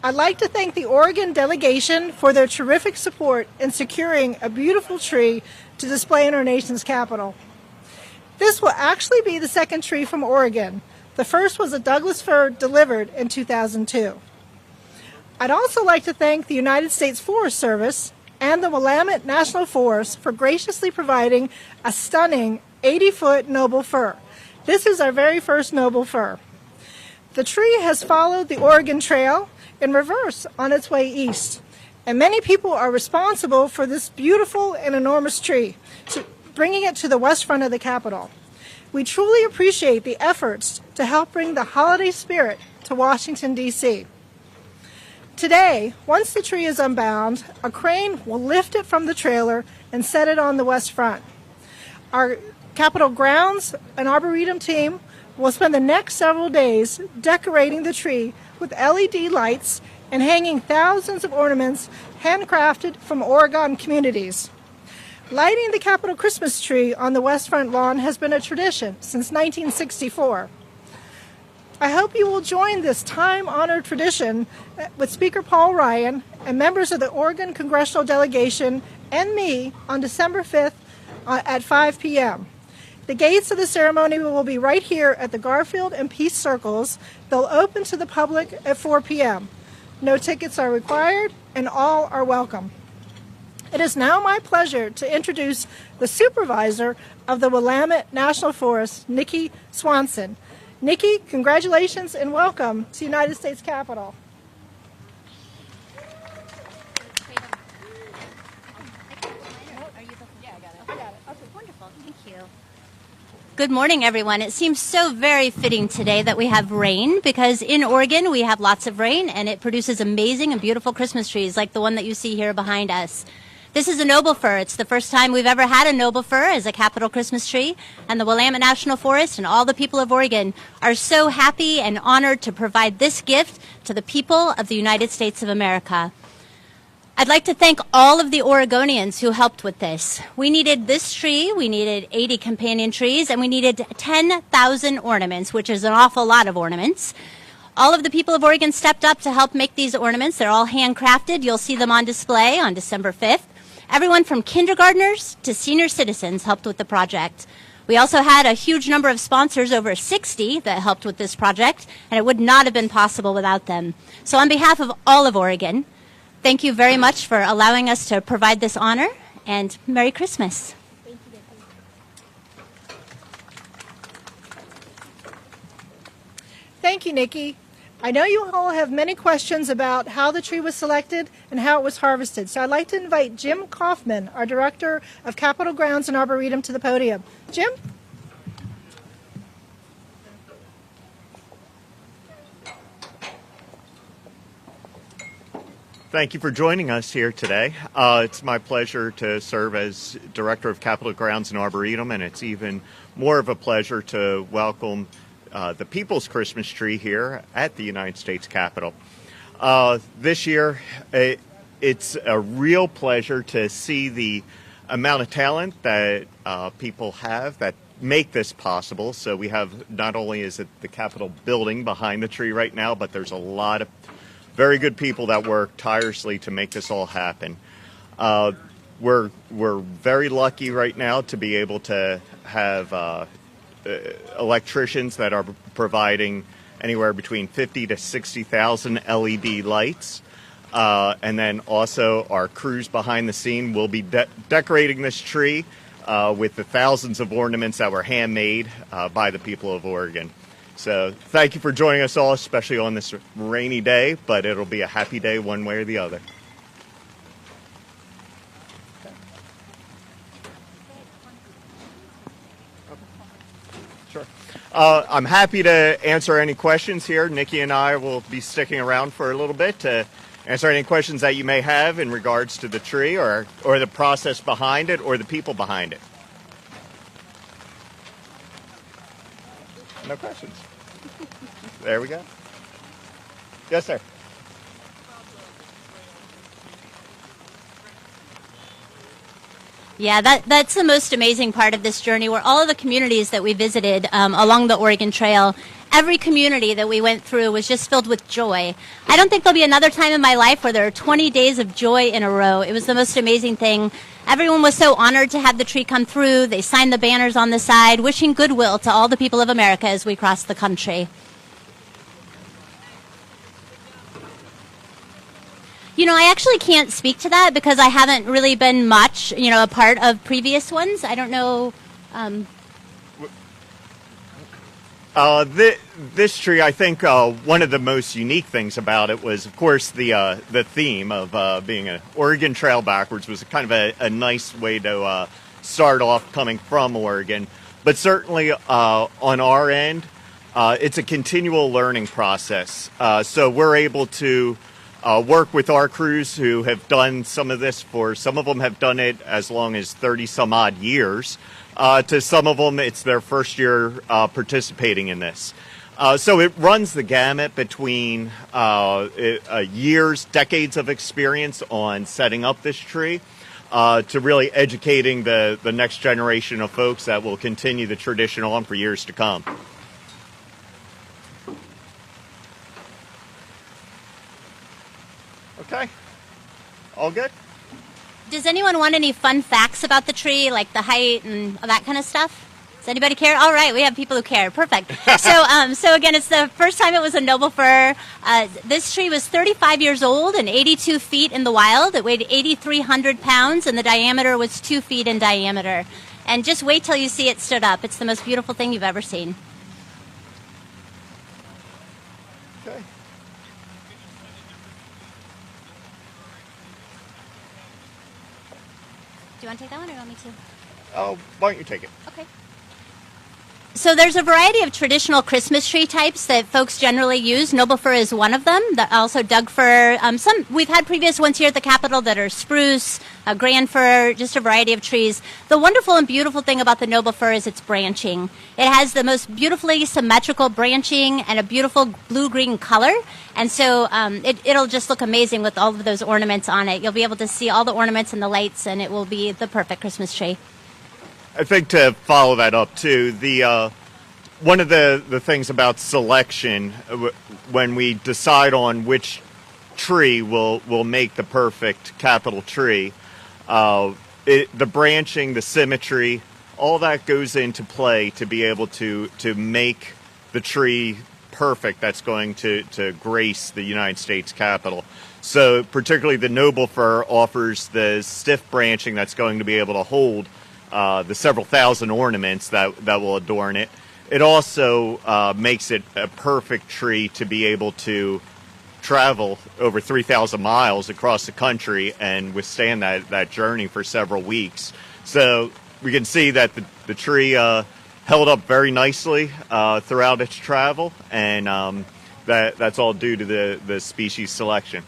I'd like to thank the Oregon delegation for their terrific support in securing a beautiful tree to display in our nation's capital. This will actually be the second tree from Oregon. The first was a Douglas fir delivered in 2002. I'd also like to thank the United States Forest Service and the Willamette National Forest for graciously providing a stunning 80-foot noble fir. This is our very first noble fir. The tree has followed the Oregon Trail in reverse on its way east, and many people are responsible for this beautiful and enormous tree, bringing it to the west front of the Capitol. We truly appreciate the efforts to help bring the holiday spirit to Washington, D.C. Today, once the tree is unbound, a crane will lift it from the trailer and set it on the west front. Our Capitol grounds and Arboretum team will spend the next several days decorating the tree with LED lights and hanging thousands of ornaments handcrafted from Oregon communities. Lighting the Capitol Christmas tree on the west front lawn has been a tradition since 1964. I hope you will join this time-honored tradition with Speaker Paul Ryan and members of the Oregon Congressional Delegation and me on December 5th at 5 p.m. The gates of the ceremony will be right here at the Garfield and Peace Circles. They'll open to the public at 4 p.m. No tickets are required, and all are welcome. It is now my pleasure to introduce the supervisor of the Willamette National Forest, Nikki Swanson. Nikki, congratulations and welcome to United States Capitol. Good morning, everyone. It seems so very fitting today that we have rain, because in Oregon we have lots of rain and it produces amazing and beautiful Christmas trees like the one that you see here behind us. This is a noble fir. It's the first time we've ever had a noble fir as a Capitol Christmas tree, and the Willamette National Forest and all the people of Oregon are so happy and honored to provide this gift to the people of the United States of America. I'd like to thank all of the Oregonians who helped with this. We needed this tree, we needed 80 companion trees, and we needed 10,000 ornaments, which is an awful lot of ornaments. All of the people of Oregon stepped up to help make these ornaments. They're all handcrafted. You'll see them on display on December 5th. Everyone from kindergartners to senior citizens helped with the project. We also had a huge number of sponsors, over 60, that helped with this project, and it would not have been possible without them. So on behalf of all of Oregon, thank you very much for allowing us to provide this honor, and Merry Christmas. Thank you, Nikki. I know you all have many questions about how the tree was selected and how it was harvested, so I'd like to invite Jim Kaufman, our Director of Capitol Grounds and Arboretum, to the podium. Jim? Thank you for joining us here today. It's my pleasure to serve as Director of Capitol Grounds and Arboretum, and it's even more of a pleasure to welcome the People's Christmas tree here at the United States Capitol. This year, it's a real pleasure to see the amount of talent that people have that make this possible. So we have, not only is it the Capitol building behind the tree right now, but there's a lot of very good people that work tirelessly to make this all happen. We're very lucky right now to be able to have electricians that are providing anywhere between 50 to 60,000 LED lights. And then also our crews behind the scene will be decorating this tree with the thousands of ornaments that were handmade by the people of Oregon. So thank you for joining us all, especially on this rainy day, but it'll be a happy day one way or the other. Sure. I'm happy to answer any questions here. Nikki and I will be sticking around for a little bit to answer any questions that you may have in regards to the tree or the process behind it or the people behind it. No questions. There we go. Yes, sir. Yeah, that's the most amazing part of this journey, where all of the communities that we visited along the Oregon Trail every community that we went through was just filled with joy. I don't think there'll be another time in my life where there are 20 days of joy in a row. It was the most amazing thing. Everyone was so honored to have the tree come through. They signed the banners on the side, wishing goodwill to all the people of America as we cross the country. You know, I actually can't speak to that because I haven't really been much, a part of previous ones. I don't know. This tree, I think one of the most unique things about it was, of course, the theme of being an Oregon Trail backwards was kind of a nice way to start off coming from Oregon. But certainly on our end, it's a continual learning process. So we're able to work with our crews who have done some of this some of them have done it as long as 30 some odd years. To some of them, it's their first year participating in this. So it runs the gamut between years, decades of experience on setting up this tree to really educating the next generation of folks that will continue the tradition on for years to come. Okay. All good? Does anyone want any fun facts about the tree, like the height and that kind of stuff? Does anybody care? All right, we have people who care. Perfect. So again, it's the first time it was a noble fir. This tree was 35 years old and 82 feet in the wild. It weighed 8,300 pounds, and the diameter was 2 feet in diameter. And just wait till you see it stood up. It's the most beautiful thing you've ever seen. Okay. Do you want to take that one or do you want me to? Oh, why don't you take it? Okay. So there's a variety of traditional Christmas tree types that folks generally use. Noble fir is one of them. Also Doug fir. We've had previous ones here at the Capitol that are spruce, grand fir, just a variety of trees. The wonderful and beautiful thing about the noble fir is its branching. It has the most beautifully symmetrical branching and a beautiful blue-green color. And so it'll just look amazing with all of those ornaments on it. You'll be able to see all the ornaments and the lights, and it will be the perfect Christmas tree. I think to follow that up too, one of the things about selection when we decide on which tree will make the perfect Capitol tree, the branching, the symmetry, all that goes into play to be able to make the tree perfect that's going to grace the United States Capitol. So particularly the noble fir offers the stiff branching that's going to be able to hold the several thousand ornaments that will adorn it. It also makes it a perfect tree to be able to travel over 3,000 miles across the country and withstand that journey for several weeks. So we can see that the tree held up very nicely throughout its travel, and that's all due to the species selection.